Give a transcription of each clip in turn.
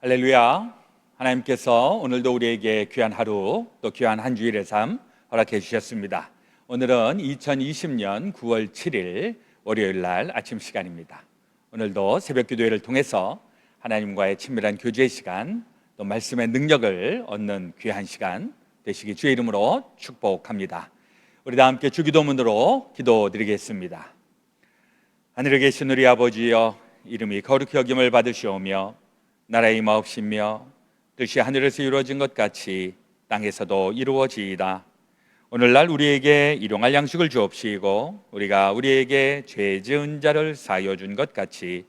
할렐루야. 하나님께서 오늘도 우리에게 귀한 하루, 또 귀한 한 주일의 삶 허락해 주셨습니다. 오늘은 2020년 9월 7일 월요일 날 아침 시간입니다. 오늘도 새벽 기도회를 통해서 하나님과의 친밀한 교제의 시간, 또 말씀의 능력을 얻는 귀한 시간 되시기 주의 이름으로 축복합니다. 우리 다 함께 주기도문으로 기도드리겠습니다. 하늘에 계신 우리 아버지여, 이름이 거룩히 여김을 받으시오며 나라의 임하옵시며 뜻이 하늘에서 이루어진 것 같이 땅에서도 이루어지이다. 오늘날 우리에게 일용할 양식을 주옵시고 우리가 우리에게 죄 지은 자를 사하여 준 것 같이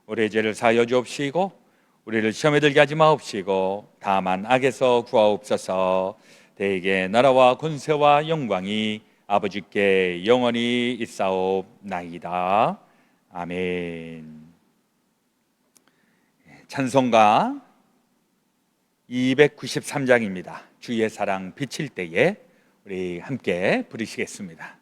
우리의 죄를 사하여 주옵시고 우리를 시험에 들게 하지 마옵시고 다만 악에서 구하옵소서. 대개 나라와 권세와 영광이 아버지께 영원히 있사옵나이다. 아멘. 찬송가 293장입니다. 주의 사랑 비칠 때에 우리 함께 부르시겠습니다.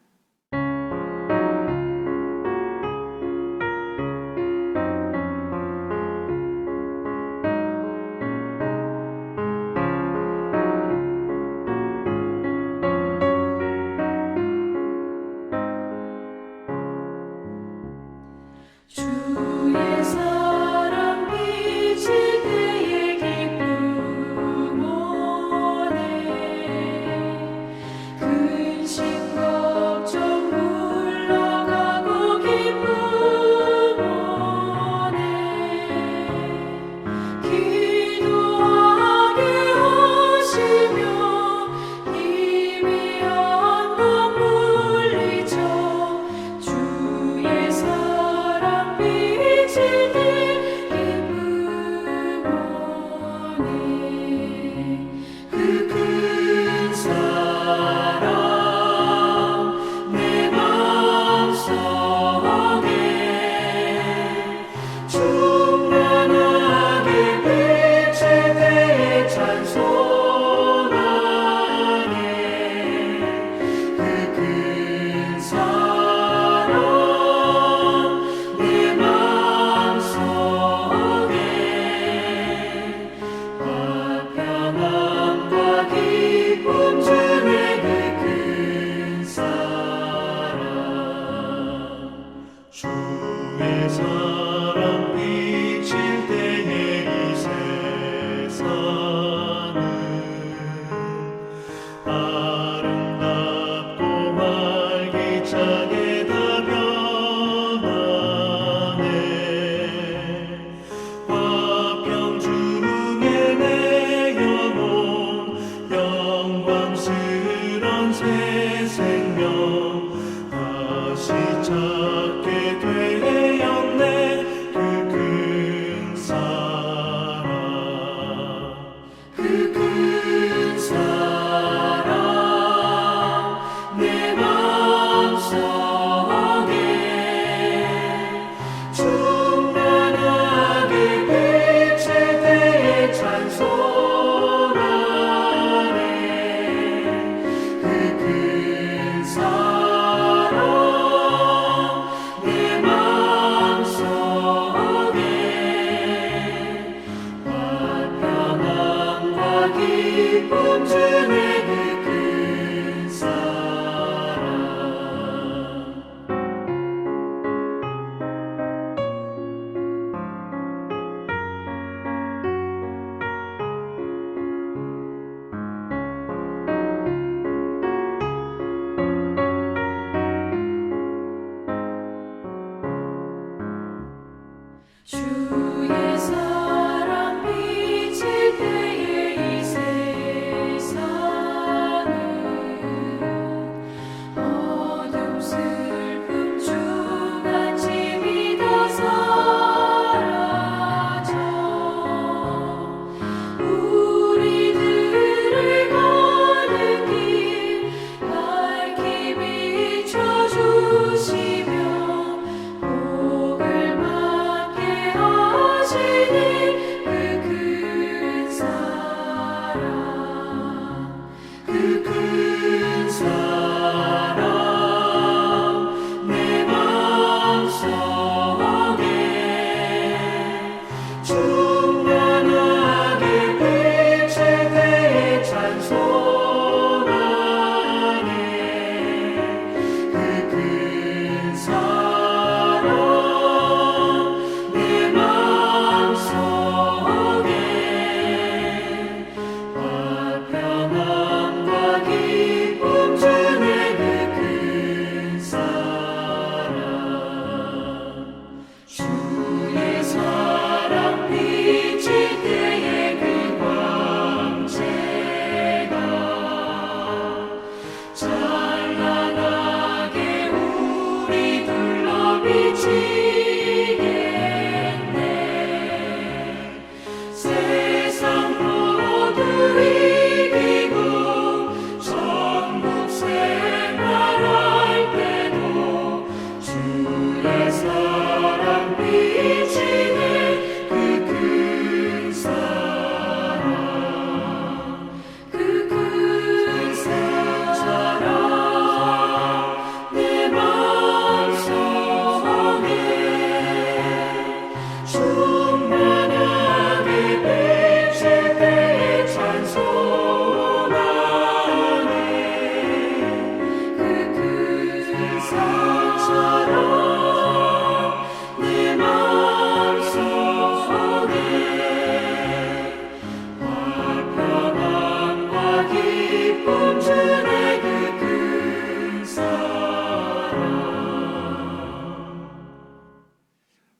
근심과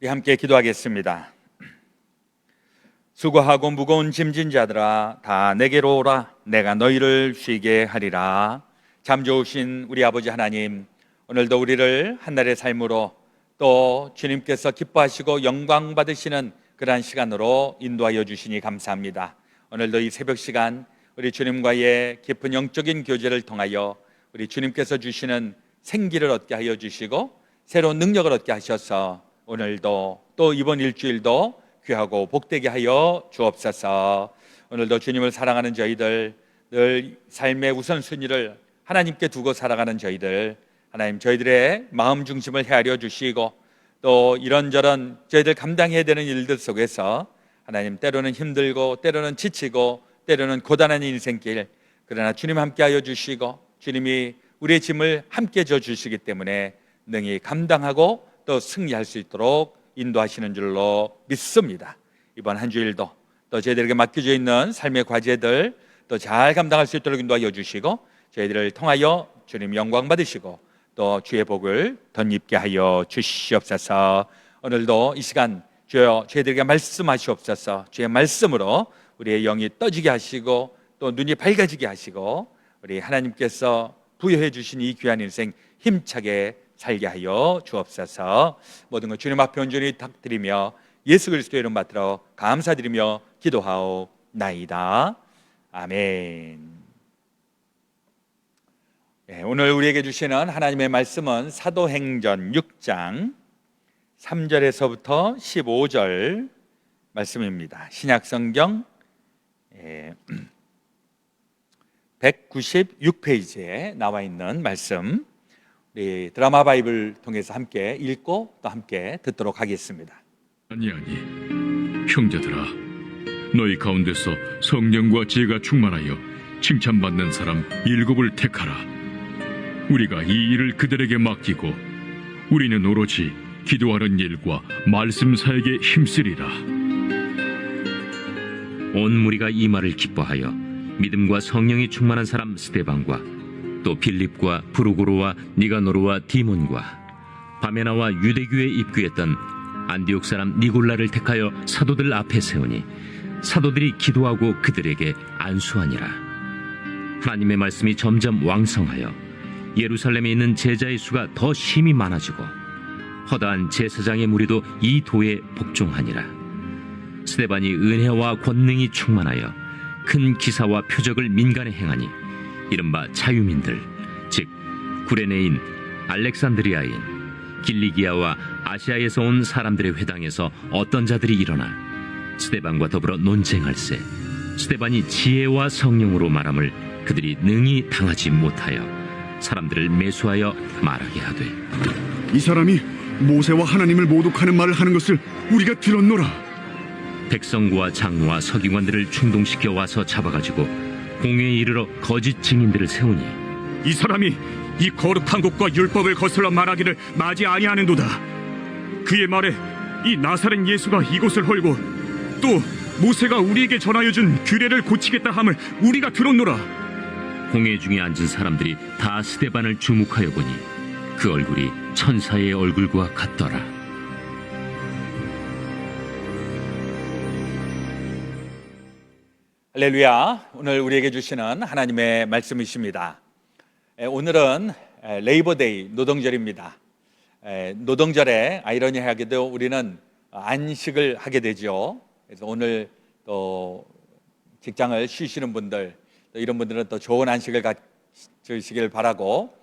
우리 함께 기도하겠습니다. 수고하고 무거운 짐진 자들아 다 내게로 오라. 내가 너희를 쉬게 하리라. 참 좋으신 우리 아버지 하나님, 오늘도 우리를 한날의 삶으로 또 주님께서 기뻐하시고 영광 받으시는 그러한 시간으로 인도하여 주시니 감사합니다. 오늘도 이 새벽 시간 우리 주님과의 깊은 영적인 교제를 통하여 우리 주님께서 주시는 생기를 얻게 하여 주시고 새로운 능력을 얻게 하셔서 오늘도 또 이번 일주일도 귀하고 복되게 하여 주옵소서. 오늘도 주님을 사랑하는 저희들, 늘 삶의 우선순위를 하나님께 두고 살아가는 저희들, 하나님 저희들의 마음 중심을 헤아려 주시고 또 이런저런 저희들 감당해야 되는 일들 속에서 하나님 때로는 힘들고 때로는 지치고 때로는 고단한 인생길, 그러나 주님 함께하여 주시고 주님이 우리의 짐을 함께 져주시기 때문에 능히 감당하고 또 승리할 수 있도록 인도하시는 줄로 믿습니다. 이번 한 주일도 또 저희들에게 맡겨져 있는 삶의 과제들 또 잘 감당할 수 있도록 인도하여 주시고 저희들을 통하여 주님 영광 받으시고 또 주의 복을 덧입게 하여 주시옵소서. 오늘도 이 시간 주여 저희들에게 말씀하시옵소서. 주의 말씀으로 우리의 영이 떠지게 하시고 또 눈이 밝아지게 하시고 우리 하나님께서 부여해 주신 이 귀한 인생 힘차게 살게 하여 주옵소서. 모든 것 주님 앞에 온전히 탁드리며 예수 그리스도의 이름 받들어 감사드리며 기도하옵나이다. 아멘. 오늘 우리에게 주시는 하나님의 말씀은 사도행전 6장 3절에서부터 15절 말씀입니다. 신약성경 196페이지에 나와 있는 말씀, 우리 드라마 바이블 통해서 함께 읽고 또 함께 듣도록 하겠습니다. 아니 형제들아, 너희 가운데서 성령과 지혜가 충만하여 칭찬받는 사람 7을 택하라. 우리가 이 일을 그들에게 맡기고 우리는 오로지 기도하는 일과 말씀 사역에 힘쓰리라. 온 무리가 이 말을 기뻐하여 믿음과 성령이 충만한 사람 스데반과 또 빌립과 브루고로와 니가노르와 디몬과 바메나와 유대교에 입교했던 안디옥 사람 니골라를 택하여 사도들 앞에 세우니 사도들이 기도하고 그들에게 안수하니라. 하나님의 말씀이 점점 왕성하여 예루살렘에 있는 제자의 수가 더 심히 많아지고 허다한 제사장의 무리도 이 도에 복종하니라. 스데반이 은혜와 권능이 충만하여 큰 기사와 표적을 민간에 행하니 이른바 자유민들, 즉 구레네인, 알렉산드리아인, 길리기아와 아시아에서 온 사람들의 회당에서 어떤 자들이 일어나 스데반과 더불어 논쟁할세 스데반이 지혜와 성령으로 말함을 그들이 능히 당하지 못하여 사람들을 매수하여 말하게 하되, 이 사람이 모세와 하나님을 모독하는 말을 하는 것을 우리가 들었노라. 백성과 장로와 서기관들을 충동시켜 와서 잡아가지고 공회에 이르러 거짓 증인들을 세우니 이 사람이 이 거룩한 곳과 율법을 거슬러 말하기를 마지 아니하는도다. 그의 말에 이 나사렛 예수가 이곳을 헐고 또 모세가 우리에게 전하여 준 규례를 고치겠다 함을 우리가 들었노라. 공회 중에 앉은 사람들이 다 스데반을 주목하여 보니 그 얼굴이 천사의 얼굴과 같더라. 할렐루야. 오늘 우리에게 주시는 하나님의 말씀이십니다. 오늘은 레이버데이, 노동절입니다. 노동절에 아이러니하게도 우리는 안식을 하게 되죠. 그래서 오늘 또 직장을 쉬시는 분들, 또 이런 분들은 또 좋은 안식을 가지시길 바라고,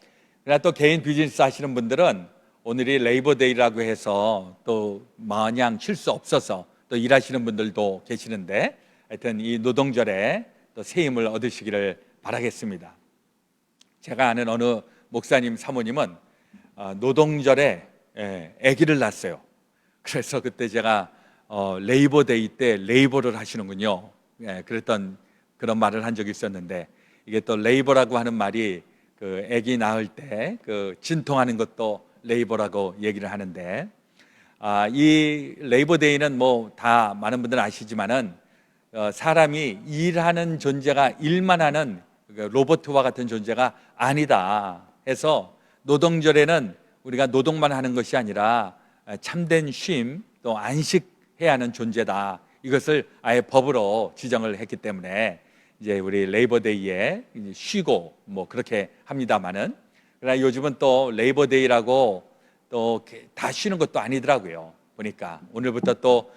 그러나 또 개인 비즈니스 하시는 분들은 오늘이 레이버데이라고 해서 또 마냥 쉴 수 없어서 또 일하시는 분들도 계시는데, 하여튼 이 노동절에 또 새 힘을 얻으시기를 바라겠습니다. 제가 아는 어느 목사님 사모님은 노동절에 아기를 낳았어요. 그래서 그때 제가 레이버데이 때 레이버를 하시는군요. 그랬던 그런 말을 한 적이 있었는데, 이게 또 레이버라고 하는 말이 그 아기 낳을 때 그 진통하는 것도 레이버라고 얘기를 하는데, 이 레이버데이는 뭐 다 많은 분들은 아시지만은 사람이 일하는 존재가 일만 하는 로봇과 같은 존재가 아니다 해서 노동절에는 우리가 노동만 하는 것이 아니라 참된 쉼, 또 안식해야 하는 존재다. 이것을 아예 법으로 지정을 했기 때문에 이제 우리 레이버데이에 쉬고 뭐 그렇게 합니다만은, 그러나 요즘은 또 레이버데이라고 또 다 쉬는 것도 아니더라고요. 보니까 오늘부터 또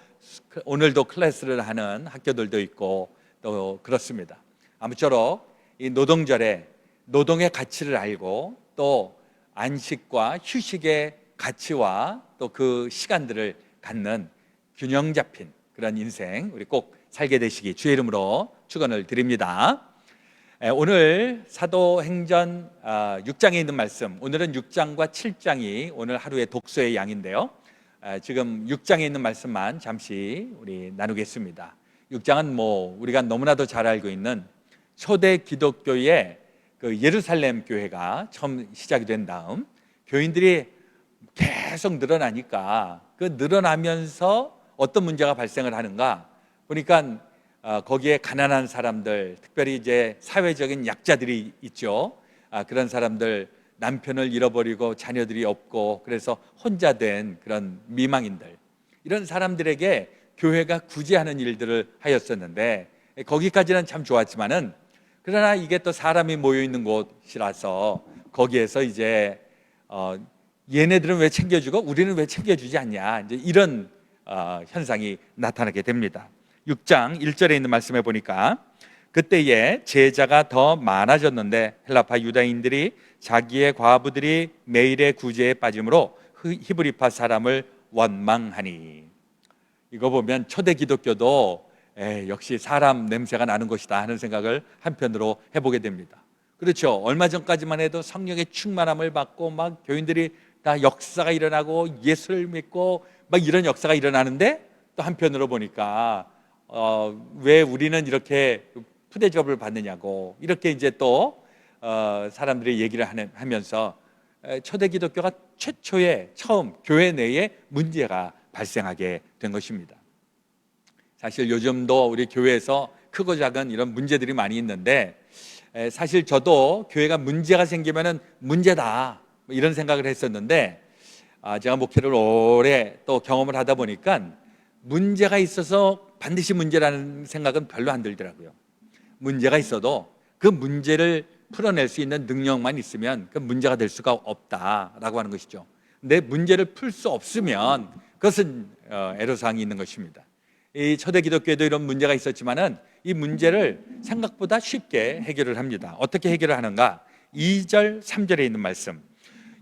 오늘도 클래스를 하는 학교들도 있고 또 그렇습니다. 아무쪼록 이 노동절에 노동의 가치를 알고 또 안식과 휴식의 가치와 또 그 시간들을 갖는 균형 잡힌 그런 인생 우리 꼭 살게 되시기 주의 이름으로 축원을 드립니다. 오늘 사도행전 6장에 있는 말씀, 오늘은 6장과 7장이 오늘 하루의 독서의 양인데요, 지금 6장에 있는 말씀만 잠시 우리 나누겠습니다. 6장은 뭐 우리가 너무나도 잘 알고 있는 초대 기독교의 그 예루살렘 교회가 처음 시작이 된 다음 교인들이 계속 늘어나니까 그 늘어나면서 어떤 문제가 발생을 하는가 보니까 거기에 가난한 사람들, 특별히 이제 사회적인 약자들이 있죠. 그런 사람들, 남편을 잃어버리고 자녀들이 없고 그래서 혼자 된 그런 미망인들, 이런 사람들에게 교회가 구제하는 일들을 하였었는데, 거기까지는 참 좋았지만은 그러나 이게 또 사람이 모여 있는 곳이라서 거기에서 이제 얘네들은 왜 챙겨주고 우리는 왜 챙겨주지 않냐, 이제 이런 현상이 나타나게 됩니다. 6장 1절에 있는 말씀에 보니까 그때에 제자가 더 많아졌는데 헬라파 유다인들이 자기의 과부들이 매일의 구제에 빠짐으로 히브리파 사람을 원망하니. 이거 보면 초대 기독교도 역시 사람 냄새가 나는 것이다 하는 생각을 한편으로 해보게 됩니다. 그렇죠. 얼마 전까지만 해도 성령의 충만함을 받고 막 교인들이 다 역사가 일어나고 예수를 믿고 막 이런 역사가 일어나는데, 또 한편으로 보니까 왜 우리는 이렇게 푸대접을 받느냐고 이렇게 이제 또 사람들이 얘기를 하면서 초대 기독교가 최초의 처음 교회 내에 문제가 발생하게 된 것입니다. 사실 요즘도 우리 교회에서 크고 작은 이런 문제들이 많이 있는데, 사실 저도 교회가 문제가 생기면은 문제다 이런 생각을 했었는데, 제가 목회를 오래 또 경험을 하다 보니까 문제가 있어서 반드시 문제라는 생각은 별로 안 들더라고요. 문제가 있어도 그 문제를 풀어낼 수 있는 능력만 있으면 그 문제가 될 수가 없다라고 하는 것이죠. 근데 문제를 풀 수 없으면 그것은 애로사항이 있는 것입니다. 이 초대 기독교에도 이런 문제가 있었지만은 이 문제를 생각보다 쉽게 해결을 합니다. 어떻게 해결을 하는가? 2절 3절에 있는 말씀,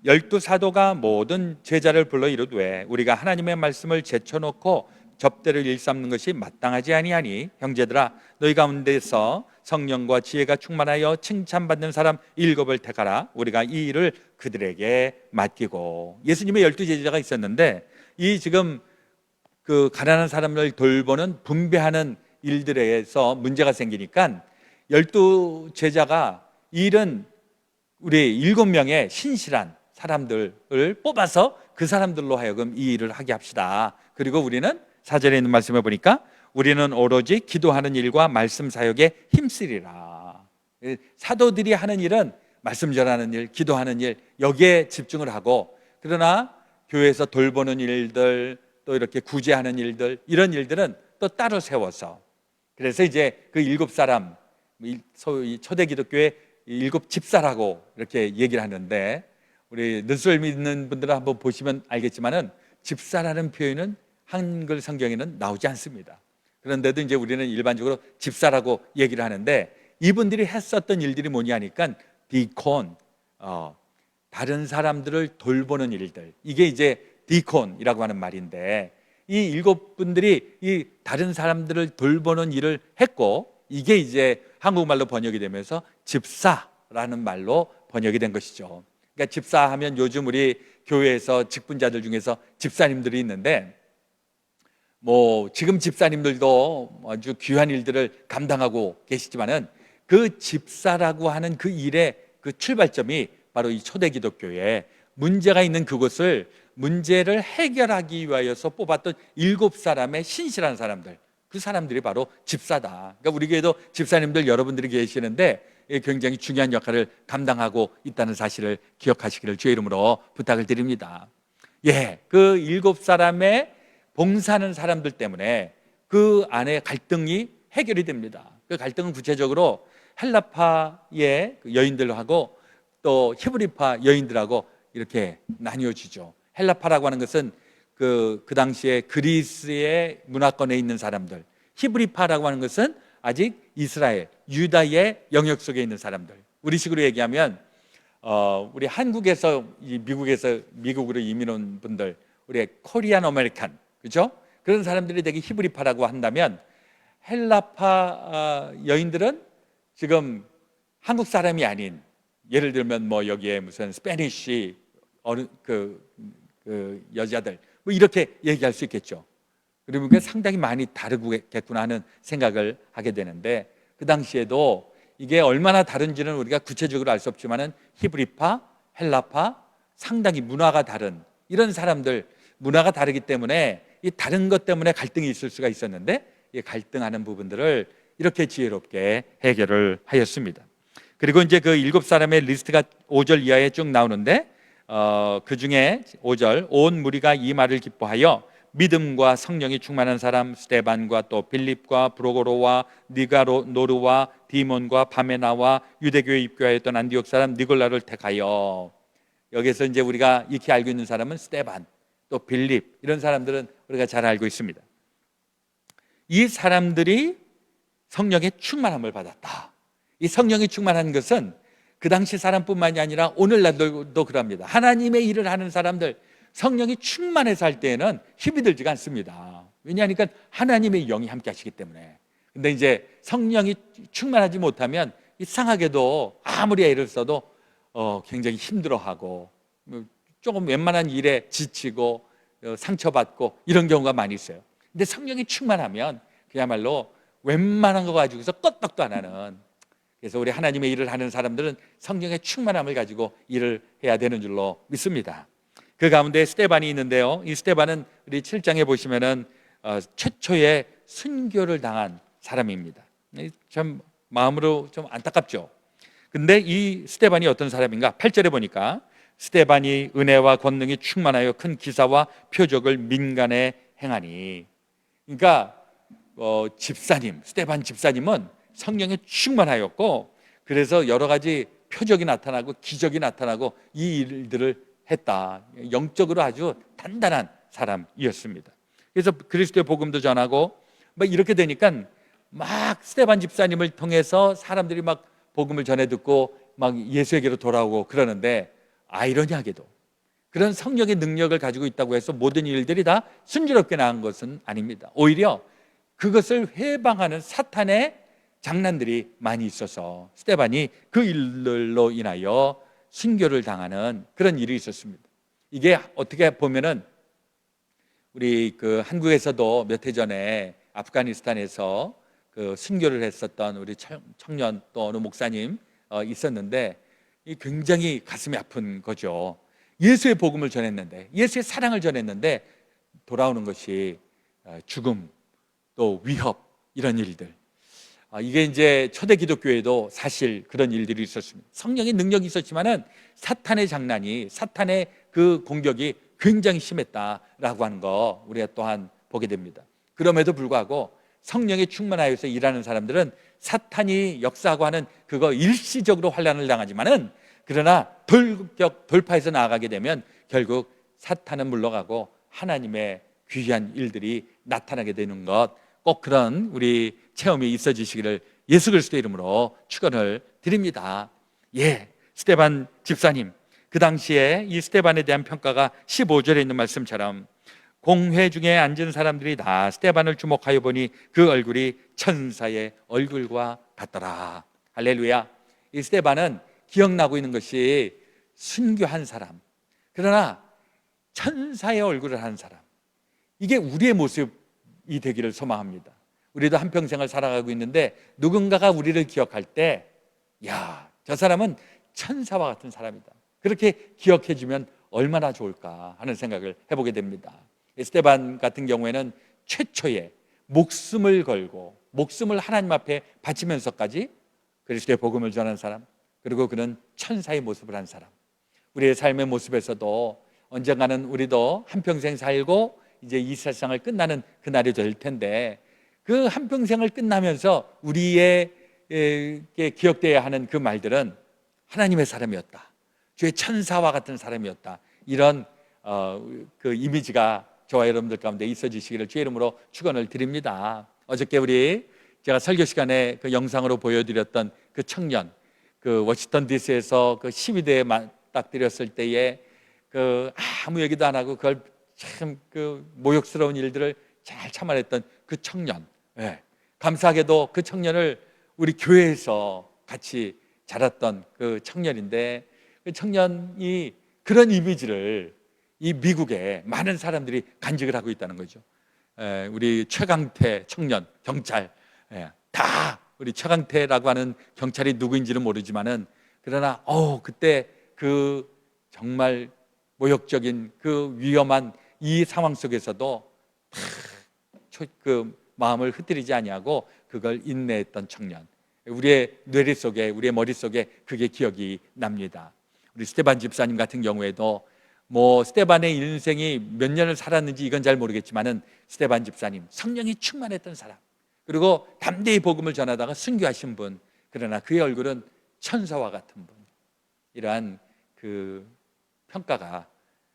12사도가 모든 제자를 불러 이르되 우리가 하나님의 말씀을 제쳐놓고 접대를 일삼는 것이 마땅하지 아니하니 형제들아 너희 가운데서 성령과 지혜가 충만하여 칭찬받는 사람 7을 택하라. 우리가 이 일을 그들에게 맡기고. 예수님의 12제자가 있었는데 이 지금 그 가난한 사람을 돌보는 분배하는 일들에서 문제가 생기니까 12제자가 일은 우리 7명의 신실한 사람들을 뽑아서 그 사람들로 하여금 이 일을 하게 합시다. 그리고 우리는 4절에 있는 말씀에 보니까 우리는 오로지 기도하는 일과 말씀 사역에 힘쓰리라. 사도들이 하는 일은 말씀 전하는 일, 기도하는 일, 여기에 집중을 하고, 그러나 교회에서 돌보는 일들, 또 이렇게 구제하는 일들, 이런 일들은 또 따로 세워서, 그래서 이제 그 7사람, 소위 초대 기독교의 7집사라고 이렇게 얘기를 하는데, 우리 늦술 믿는 분들은 한번 보시면 알겠지만은 집사라는 표현은 한글 성경에는 나오지 않습니다. 그런데도 이제 우리는 일반적으로 집사라고 얘기를 하는데, 이분들이 했었던 일들이 뭐냐 하니까 디콘, 다른 사람들을 돌보는 일들, 이게 이제 디콘이라고 하는 말인데, 이 7분들이 이 다른 사람들을 돌보는 일을 했고, 이게 이제 한국말로 번역이 되면서 집사라는 말로 번역이 된 것이죠. 그러니까 집사하면 요즘 우리 교회에서 직분자들 중에서 집사님들이 있는데, 뭐 지금 집사님들도 아주 귀한 일들을 감당하고 계시지만은 그 집사라고 하는 그 일의 그 출발점이 바로 이 초대 기독교에 문제가 있는 그곳을 문제를 해결하기 위하여서 뽑았던 7사람의 신실한 사람들, 그 사람들이 바로 집사다. 그러니까 우리 교회도 집사님들 여러분들이 계시는데 굉장히 중요한 역할을 감당하고 있다는 사실을 기억하시기를 주의 이름으로 부탁을 드립니다. 그 7사람의 봉사하는 사람들 때문에 그 안에 갈등이 해결이 됩니다. 그 갈등은 구체적으로 헬라파의 그 여인들하고 또 히브리파 여인들하고 이렇게 나뉘어지죠. 헬라파라고 하는 것은 그 당시에 그리스의 문화권에 있는 사람들, 히브리파라고 하는 것은 아직 이스라엘, 유다의 영역 속에 있는 사람들. 우리식으로 얘기하면 우리 한국에서 미국으로 이민 온 분들, 우리 코리안 아메리칸, 그렇죠? 그런 사람들이 되게 히브리파라고 한다면 헬라파 여인들은 지금 한국 사람이 아닌, 예를 들면 뭐 여기에 무슨 스페니쉬 그 여자들 뭐 이렇게 얘기할 수 있겠죠. 그러니까 상당히 많이 다르겠구나 하는 생각을 하게 되는데, 그 당시에도 이게 얼마나 다른지는 우리가 구체적으로 알 수 없지만은 히브리파, 헬라파, 상당히 문화가 다른 이런 사람들, 문화가 다르기 때문에 이 다른 것 때문에 갈등이 있을 수가 있었는데, 이 갈등하는 부분들을 이렇게 지혜롭게 해결을 하였습니다. 그리고 이제 그 7사람의 리스트가 5절 이하에 쭉 나오는데, 그 중에 5절, 온 무리가 이 말을 기뻐하여 믿음과 성령이 충만한 사람 스데반과 또 빌립과 브로고로와 니가노르와 디몬과 바메나와 유대교에 입교하였던 안디옥 사람 니골라를 택하여, 여기서 이제 우리가 익히 알고 있는 사람은 스데반, 또 빌립, 이런 사람들은 우리가 잘 알고 있습니다. 이 사람들이 성령의 충만함을 받았다. 이 성령이 충만한 것은 그 당시 사람뿐만이 아니라 오늘날도 그럽니다. 하나님의 일을 하는 사람들, 성령이 충만해서 할 때에는 힘이 들지가 않습니다. 왜냐하니까 하나님의 영이 함께 하시기 때문에. 근데 이제 성령이 충만하지 못하면 이상하게도 아무리 애를 써도 굉장히 힘들어하고 조금 웬만한 일에 지치고 상처받고 이런 경우가 많이 있어요. 근데 성령이 충만하면 그야말로 웬만한 거 가지고서 껐떡도 안 하는, 그래서 우리 하나님의 일을 하는 사람들은 성령의 충만함을 가지고 일을 해야 되는 줄로 믿습니다. 그 가운데 스데반이 있는데요, 이 스데반은 우리 7장에 보시면은 최초의 순교를 당한 사람입니다. 참 마음으로 좀 안타깝죠. 근데 이 스데반이 어떤 사람인가? 8절에 보니까 스데반이 은혜와 권능이 충만하여 큰 기사와 표적을 민간에 행하니, 그러니까 집사님, 스데반 집사님은 성령에 충만하였고, 그래서 여러 가지 표적이 나타나고 기적이 나타나고 이 일들을 했다. 영적으로 아주 단단한 사람이었습니다. 그래서 그리스도의 복음도 전하고 막 이렇게 되니까 막 스데반 집사님을 통해서 사람들이 막 복음을 전해 듣고 막 예수에게로 돌아오고 그러는데, 아이러니하게도 그런 성령의 능력을 가지고 있다고 해서 모든 일들이 다 순조롭게 나간 것은 아닙니다. 오히려 그것을 회방하는 사탄의 장난들이 많이 있어서 스데반이 그 일들로 인하여 순교를 당하는 그런 일이 있었습니다. 이게 어떻게 보면은 우리 그 한국에서도 몇 해 전에 아프가니스탄에서 그 순교를 했었던 우리 청년 또 어느 목사님 있었는데, 이 굉장히 가슴이 아픈 거죠. 예수의 복음을 전했는데, 예수의 사랑을 전했는데 돌아오는 것이 죽음, 또 위협, 이런 일들. 이게 이제 초대 기독교에도 사실 그런 일들이 있었습니다. 성령의 능력이 있었지만은 사탄의 장난이, 사탄의 그 공격이 굉장히 심했다라고 하는 거 우리가 또한 보게 됩니다. 그럼에도 불구하고 성령에 충만하여서 일하는 사람들은 사탄이 역사하고 하는 그거 일시적으로 환난을 당하지만은, 그러나 돌파해서 나아가게 되면 결국 사탄은 물러가고 하나님의 귀한 일들이 나타나게 되는 것, 꼭 그런 우리 체험이 있어지시기를 예수 그리스도의 이름으로 축원을 드립니다. 스데반 집사님, 그 당시에 이 스데반에 대한 평가가 15절에 있는 말씀처럼 공회 중에 앉은 사람들이 다 스데반을 주목하여 보니 그 얼굴이 천사의 얼굴과 같더라. 할렐루야. 이 스데반은 기억나고 있는 것이 순교한 사람, 그러나 천사의 얼굴을 한 사람, 이게 우리의 모습이 되기를 소망합니다. 우리도 한평생을 살아가고 있는데 누군가가 우리를 기억할 때, 저 사람은 천사와 같은 사람이다, 그렇게 기억해주면 얼마나 좋을까 하는 생각을 해보게 됩니다. 스데반 같은 경우에는 최초의 목숨을 걸고 목숨을 하나님 앞에 바치면서까지 그리스도의 복음을 전한 사람, 그리고 그는 천사의 모습을 한 사람. 우리의 삶의 모습에서도 언젠가는 우리도 한평생 살고 이제 이 세상을 끝나는 그날이 될 텐데, 그 한평생을 끝나면서 우리에게 기억돼야 하는 그 말들은 하나님의 사람이었다, 주의 천사와 같은 사람이었다, 이런 그 이미지가 저와 여러분들 가운데 있어지시기를 주의 이름으로 축원을 드립니다. 어저께 제가 설교 시간에 그 영상으로 보여드렸던 그 청년, 그 워싱턴 DC에서 그 시위대에 맞닥뜨렸을 때에 그 아무 얘기도 안 하고 그걸 참 그 모욕스러운 일들을 잘 참아냈던 그 청년, 예. 감사하게도 그 청년을 우리 교회에서 같이 자랐던 그 청년인데, 그 청년이 그런 이미지를 이 미국에 많은 사람들이 간직을 하고 있다는 거죠. 우리 최강태 청년 경찰, 다 우리 최강태라고 하는 경찰이 누구인지는 모르지만은, 그러나 그때 그 정말 모욕적인 그 위험한 이 상황 속에서도 그 마음을 흩뜨리지 아니하고 그걸 인내했던 청년, 우리의 뇌리 속에, 우리의 머릿속에 그게 기억이 납니다. 우리 스테반 집사님 같은 경우에도 뭐 스테반의 인생이 몇 년을 살았는지 이건 잘 모르겠지만은, 스테반 집사님 성령이 충만했던 사람, 그리고 담대히 복음을 전하다가 순교하신 분, 그러나 그의 얼굴은 천사와 같은 분, 이러한 그 평가가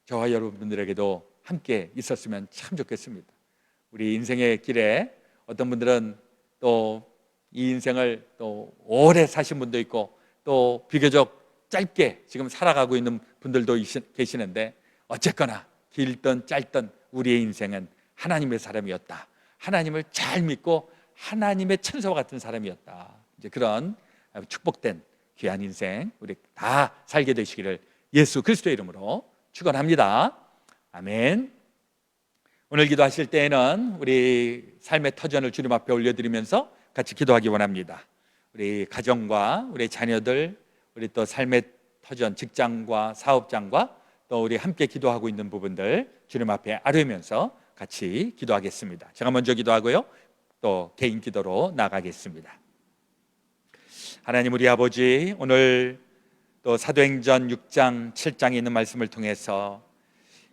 저와 여러분들에게도 함께 있었으면 참 좋겠습니다. 우리 인생의 길에 어떤 분들은 또 이 인생을 또 오래 사신 분도 있고, 또 비교적 짧게 지금 살아가고 있는 분들도 계시는데, 어쨌거나 길든 짧든 우리의 인생은 하나님의 사람이었다, 하나님을 잘 믿고 하나님의 천사와 같은 사람이었다, 이제 그런 축복된 귀한 인생 우리 다 살게 되시기를 예수 그리스도의 이름으로 축원합니다. 아멘. 오늘 기도하실 때에는 우리 삶의 터전을 주님 앞에 올려드리면서 같이 기도하기 원합니다. 우리 가정과 우리 자녀들, 우리 또 삶의 터전, 직장과 사업장과 또 우리 함께 기도하고 있는 부분들 주님 앞에 아뢰면서 같이 기도하겠습니다. 제가 먼저 기도하고요, 또 개인 기도로 나가겠습니다. 하나님 우리 아버지, 오늘 또 사도행전 6장 7장에 있는 말씀을 통해서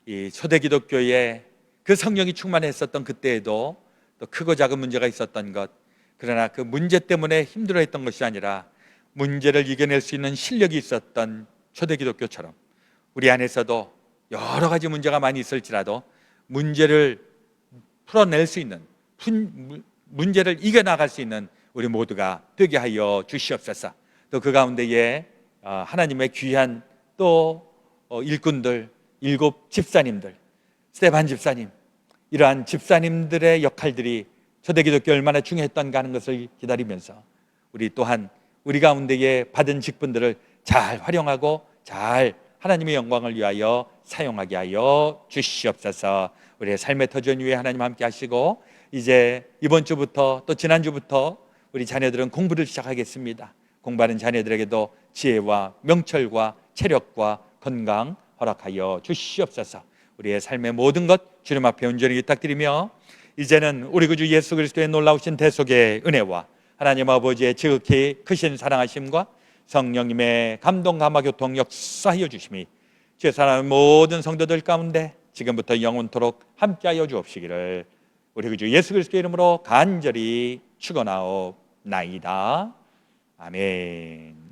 이 초대 기독교에 그 성령이 충만했었던 그때에도 또 크고 작은 문제가 있었던 것, 그러나 그 문제 때문에 힘들어했던 것이 아니라 문제를 이겨낼 수 있는 실력이 있었던 초대 기독교처럼 우리 안에서도 여러 가지 문제가 많이 있을지라도 문제를 풀어낼 수 있는, 문제를 이겨나갈 수 있는 우리 모두가 되게 하여 주시옵소서. 또 그 가운데에 하나님의 귀한 또 일꾼들, 7 집사님들, 스테반 집사님, 이러한 집사님들의 역할들이 초대기독교 얼마나 중요했던가 하는 것을 기다리면서 우리 또한 우리 가운데에 받은 직분들을 잘 활용하고 잘 하나님의 영광을 위하여 사용하게 하여 주시옵소서. 우리의 삶의 터전 위에 하나님 함께 하시고, 이제 이번 주부터 또 지난주부터 우리 자녀들은 공부를 시작하겠습니다. 공부하는 자녀들에게도 지혜와 명철과 체력과 건강 허락하여 주시옵소서. 우리의 삶의 모든 것 주님 앞에 온전히 부탁드리며, 이제는 우리 구주 예수 그리스도의 놀라우신 대속의 은혜와 하나님 아버지의 지극히 크신 사랑하심과 성령님의 감동 감화 교통 역사하여 주심이 주의 사랑하는 모든 성도들 가운데 지금부터 영원토록 함께하여 주옵시기를 우리 구주 예수 그리스도의 이름으로 간절히 축원하옵나이다. 아멘.